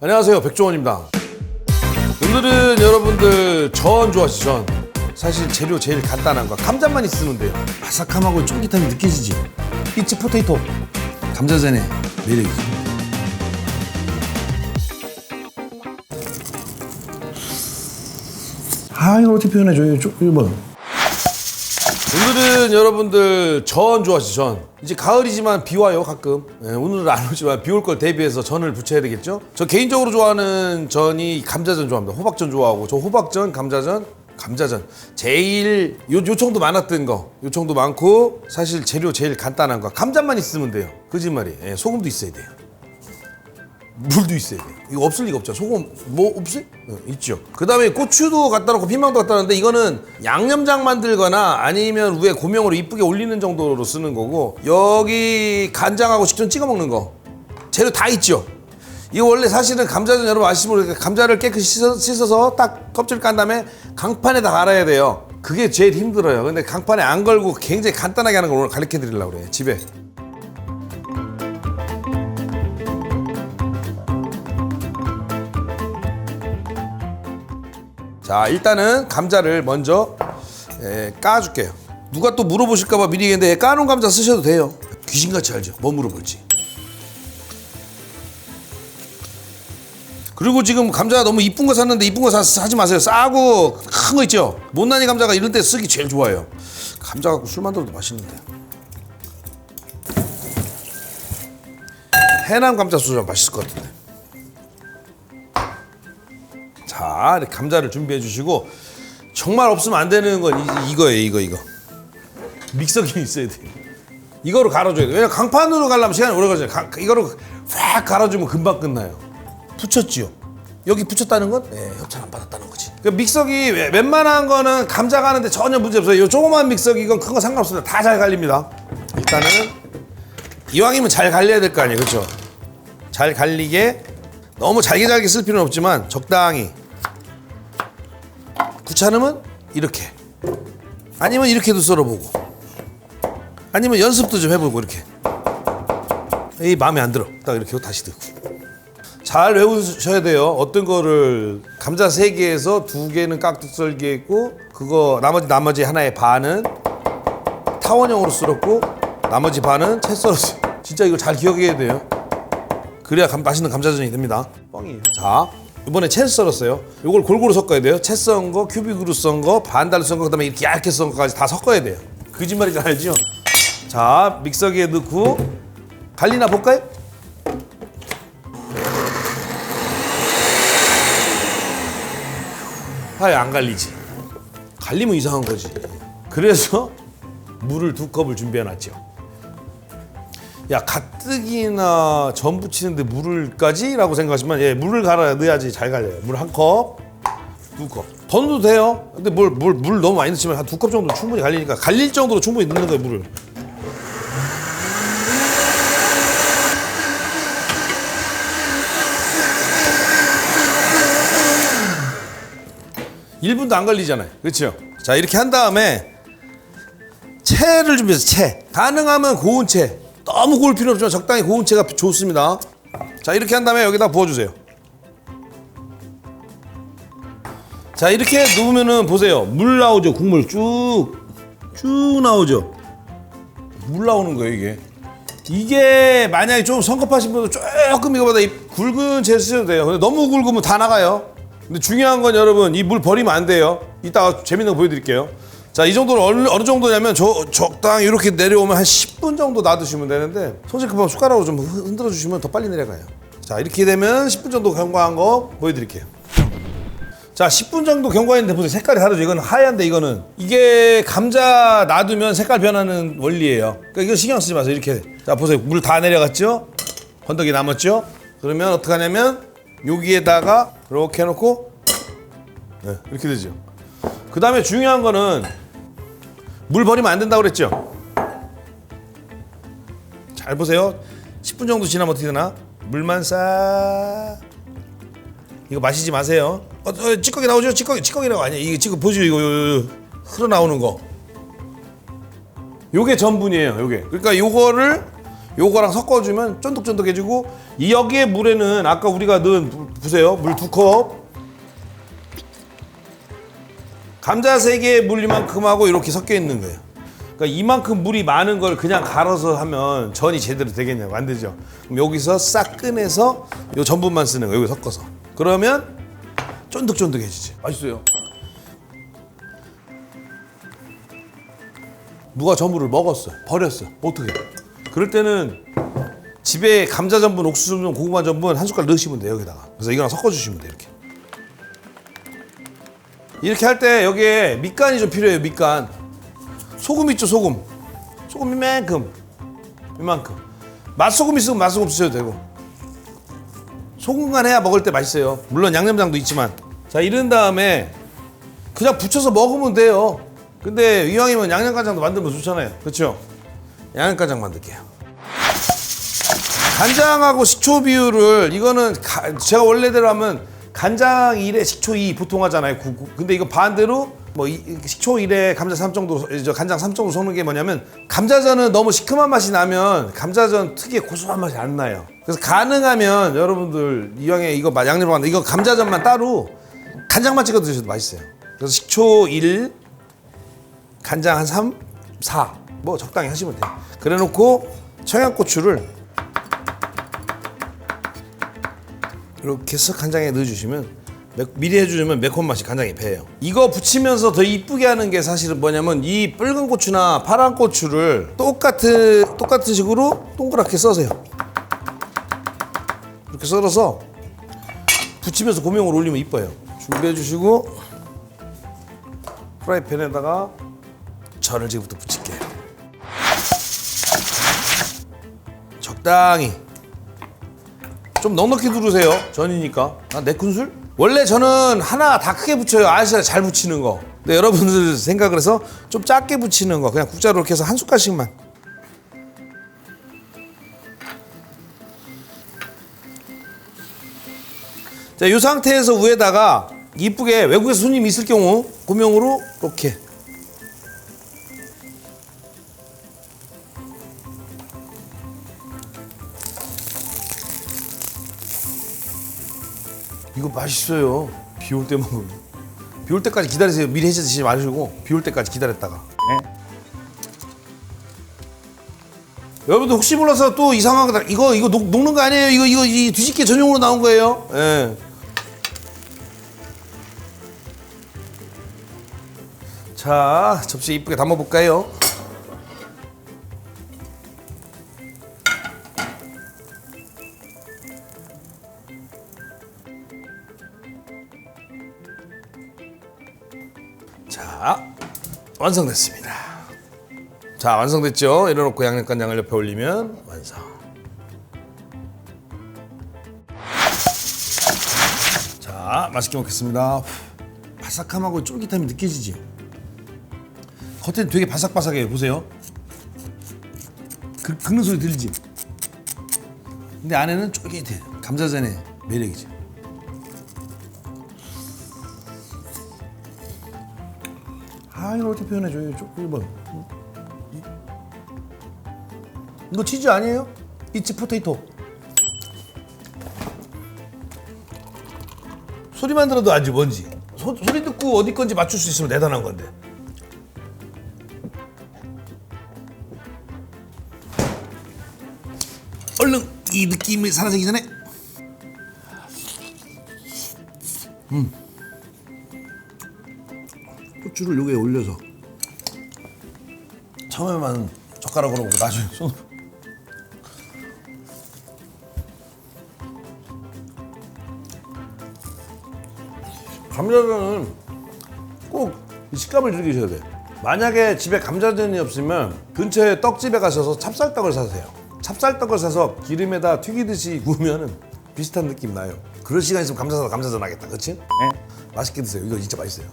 안녕하세요, 백종원입니다. 오늘은 여러분들 전 좋아하시죠? 전. 사실 재료 제일 간단한 거 감자만 있으면 돼요. 바삭함하고 쫄깃함이 느껴지지? 이츠 포테이토 감자전의 매력이지. 이거 어떻게 표현해줘요? 이거 뭐. 오늘은 여러분들 전 좋아하시죠? 전. 이제 가을이지만 비 와요, 가끔. 오늘은 안 오지만 비 올 걸 대비해서 전을 부쳐야 되겠죠? 저 개인적으로 좋아하는 전이 감자전 좋아합니다. 호박전 좋아하고. 저 호박전, 감자전. 제일 요청도 많았던 거. 요청도 많고 사실 재료 제일 간단한 거. 감자만 있으면 돼요. 거짓말이. 소금도 있어야 돼요. 물도 있어야 돼요. 이거 없을 리가 없죠. 소금 뭐 없어요? 있죠. 그 다음에 고추도 갖다 놓고 피망도 갖다 놓는데 이거는 양념장 만들거나 아니면 위에 고명으로 이쁘게 올리는 정도로 쓰는 거고, 여기 간장하고 식전 찍어 먹는 거 재료 다 있죠. 이거 원래 사실은 감자전 여러분 아시면 모르겠어요. 감자를 깨끗이 씻어서 딱 껍질 깐 다음에 강판에다 갈아야 돼요. 그게 제일 힘들어요. 근데 강판에 안 걸고 굉장히 간단하게 하는 걸 오늘 가르쳐 드리려고 그래요, 집에. 자, 일단은 감자를 먼저 까줄게요. 누가 또 물어보실까봐 미리 얘기했는데 까놓은 감자 쓰셔도 돼요. 귀신같이 알죠? 뭐 물어볼지. 그리고 지금 감자 너무 이쁜 거 샀는데 이쁜 거 사지 마세요. 싸고 큰 거 있죠? 못난이 감자가 이런 때 쓰기 제일 좋아요. 감자 갖고 술 만들어도 맛있는데. 해남 감자 소주 맛있을 것 같은데. 자, 이렇게 감자를 준비해 주시고, 정말 없으면 안 되는 건 이거예요. 이거 믹서기 있어야 돼요. 이거로 갈아줘야 돼요. 왜냐면 강판으로 갈려면 시간이 오래 걸리잖아요. 이거로 확 갈아주면 금방 끝나요. 붙였지요. 여기 붙였다는 건 협찬 안 받았다는 거지. 그러니까 믹서기 웬만한 거는 감자 가는데 전혀 문제 없어요. 이 조그만 믹서기 이건 큰 거 상관없습니다. 다 잘 갈립니다. 일단은 이왕이면 잘 갈려야 될 거 아니에요, 그렇죠? 잘 갈리게 너무 잘게 쓸 필요는 없지만 적당히. 귀찮으면 이렇게, 아니면 이렇게도 썰어보고, 아니면 연습도 좀 해보고. 이렇게 이 마음에 안 들어 딱 이렇게 다시 넣고. 잘 외우셔야 돼요. 어떤 거를 감자 3개에서 2개는 깍둑 썰기 했고, 그거 나머지 하나의 반은 타원형으로 썰었고, 나머지 반은 채 썰었어요. 진짜 이거 잘 기억해야 돼요. 그래야 맛있는 감자전이 됩니다. 뻥이에요. 자, 이번에 채 썰었어요. 이걸 골고루 섞어야 돼요. 채 썬 거, 큐빅으로 썬 거, 반달로 썬 거, 그다음에 이렇게 얇게 썬 거까지 다 섞어야 돼요. 거짓말인 줄 알죠? 자, 믹서기에 넣고 갈리나 볼까요? 안 갈리지. 갈리면 이상한 거지. 그래서 물을 2컵을 준비해 놨죠. 야, 가뜩이나 전 부치는데 물을까지? 라고 생각하시면 물을 갈아 넣어야지 잘 갈려요. 물 1컵, 2컵. 더 넣어도 돼요. 근데 물 너무 많이 넣지만 한 2컵 정도 충분히 갈리니까 갈릴 정도로 충분히 넣는 거예요, 물을. (1분도) 안 걸리잖아요. 그렇죠? 자, 이렇게 한 다음에 채를 준비해서 채. 가능하면 고운 채. 너무 고울 필요 없지만 적당히 고운 채가 좋습니다. 자, 이렇게 한 다음에 여기다 부어주세요. 자, 이렇게 넣으면은 보세요. 물 나오죠. 국물 쭉 나오죠. 물 나오는 거예요, 이게 만약에 좀 성급하신 분들 조금 이거보다 굵은 채 쓰셔도 돼요. 근데 너무 굵으면 다 나가요. 근데 중요한 건 여러분, 이 물 버리면 안 돼요. 이따가 재밌는 거 보여드릴게요. 자, 이 정도는 어느 정도냐면 적당히 이렇게 내려오면 한 10분 정도 놔두시면 되는데, 손질 급하면 숟가락으로 좀 흔들어 주시면 더 빨리 내려가요. 자, 이렇게 되면 10분 정도 경과한 거 보여드릴게요. 자, 10분 정도 경과했는데 보세요. 색깔이 다르죠. 이거는 하얀데 이게 감자 놔두면 색깔 변하는 원리예요. 그러니까 이거 신경 쓰지 마세요. 이렇게. 자, 보세요. 물 다 내려갔죠? 건더기 남았죠? 그러면 어떻게 하냐면 여기에다가 이렇게 해놓고 이렇게 되죠. 그 다음에 중요한 거는 물 버리면 안 된다고 그랬죠? 잘 보세요. 10분 정도 지나면 어떻게 되나? 물만 싹. 이거 마시지 마세요. 찌꺼기 나오죠? 찌꺼기라고 아니야. 이게 지금 보시죠. 이거 흘러나오는 거. 요게 전분이에요. 요게. 그러니까 요거를 요거랑 섞어주면 쫀득쫀득해지고 이 여기에 물에는 아까 우리가 넣은 보세요. 물 2컵 감자 3개의 물 이만큼하고 이렇게 섞여 있는 거예요. 그러니까 이만큼 물이 많은 걸 그냥 갈아서 하면 전이 제대로 되겠냐고 안 되죠. 그럼 여기서 싹 꺼내서 요 전분만 쓰는 거예요. 여기 섞어서 그러면 쫀득쫀득해지지. 맛있어요. 누가 전분을 먹었어 버렸어 어떻게 그럴 때는 집에 감자 전분, 옥수수 전분, 고구마 전분 한 숟갈 넣으시면 돼요 여기다가. 그래서 이거랑 섞어주시면 돼요 이렇게 할 때 여기에 밑간이 좀 필요해요. 밑간 소금 있죠 소금 이만큼 맛소금 있으면 맛소금 쓰셔도 되고 소금간 해야 먹을 때 맛있어요. 물론 양념장도 있지만. 자 이런 다음에 그냥 부쳐서 먹으면 돼요. 근데 이왕이면 양념간장도 만들면 좋잖아요. 그렇죠? 양념간장 만들게요. 간장하고 식초 비율을 이거는 제가 원래대로 하면 간장 1에 식초 2 보통 하잖아요. 근데 이거 반대로 뭐 식초 1에 감자 3 정도 간장 3 정도 섞는 게 뭐냐면 감자전은 너무 시큼한 맛이 나면 감자전 특유의 고소한 맛이 안 나요. 그래서 가능하면 여러분들 이왕에 이거 양념을 만든 이거 감자전만 따로 간장만 찍어 드셔도 맛있어요. 그래서 식초 1 간장 한 3, 4 뭐 적당히 하시면 돼요. 그래 놓고 청양고추를 이렇게 해서 간장에 넣어주시면 미리 해주시면 매콤 맛이 간장에 배요. 이거 부치면서 더 이쁘게 하는 게 사실은 뭐냐면 이 빨간 고추나 파란 고추를 똑같은 식으로 동그랗게 써세요. 이렇게 썰어서 부치면서 고명을 올리면 이뻐요. 준비해 주시고 프라이팬에다가 전을 지금부터 붙일게요. 적당히 좀 넉넉히 두르세요. 전이니까. 4큰술? 원래 저는 하나 다 크게 붙여요. 아저씨가 잘 붙이는 거. 근데 여러분들 생각을 해서 좀 작게 붙이는 거. 그냥 국자로 이렇게 해서 한 숟갈씩만. 자, 이 상태에서 위에다가 이쁘게 외국에서 손님이 있을 경우 고명으로 이렇게 이거 맛있어요. 비 올 때 먹으면. 비 올 때까지 기다리세요. 미리 해서 드시지 마시고 비 올 때까지 기다렸다가. 네. 여러분들 혹시 몰라서 또 이상한 거 이거 녹는 거 아니에요. 이거 이 뒤집개 전용으로 나온 거예요. 예. 자, 접시에 이쁘게 담아 볼까요? 자, 완성됐습니다. 자, 완성됐죠? 이래놓고 양념간장을 옆에 올리면 완성. 자, 맛있게 먹겠습니다. 바삭함하고 쫄깃함이 느껴지지? 겉에는 되게 바삭바삭해요. 보세요. 긁는 소리 들리지? 근데 안에는 쫄깃해. 감자전의 매력이지. 아, 이걸 어떻게 표현해줘요? 1번. 이거 치즈 아니에요? 이츠 포테이토. 소리만 들어도 알지 뭔지. 소리 듣고 어디 건지 맞출 수 있으면 대단한 건데. 얼른 이 느낌이 사라지기 전에. 고추를 여기에 올려서 처음에만 젓가락으로 먹고 나중에 손으로. 감자전은 꼭 식감을 즐기셔야 돼요. 만약에 집에 감자전이 없으면 근처에 떡집에 가셔서 찹쌀떡을 사세요. 찹쌀떡을 사서 기름에다 튀기듯이 구우면 비슷한 느낌 나요. 그럴 시간 있으면 감자 사서 감자전 하겠다. 그렇지? 네. 맛있게 드세요. 이거 진짜 맛있어요.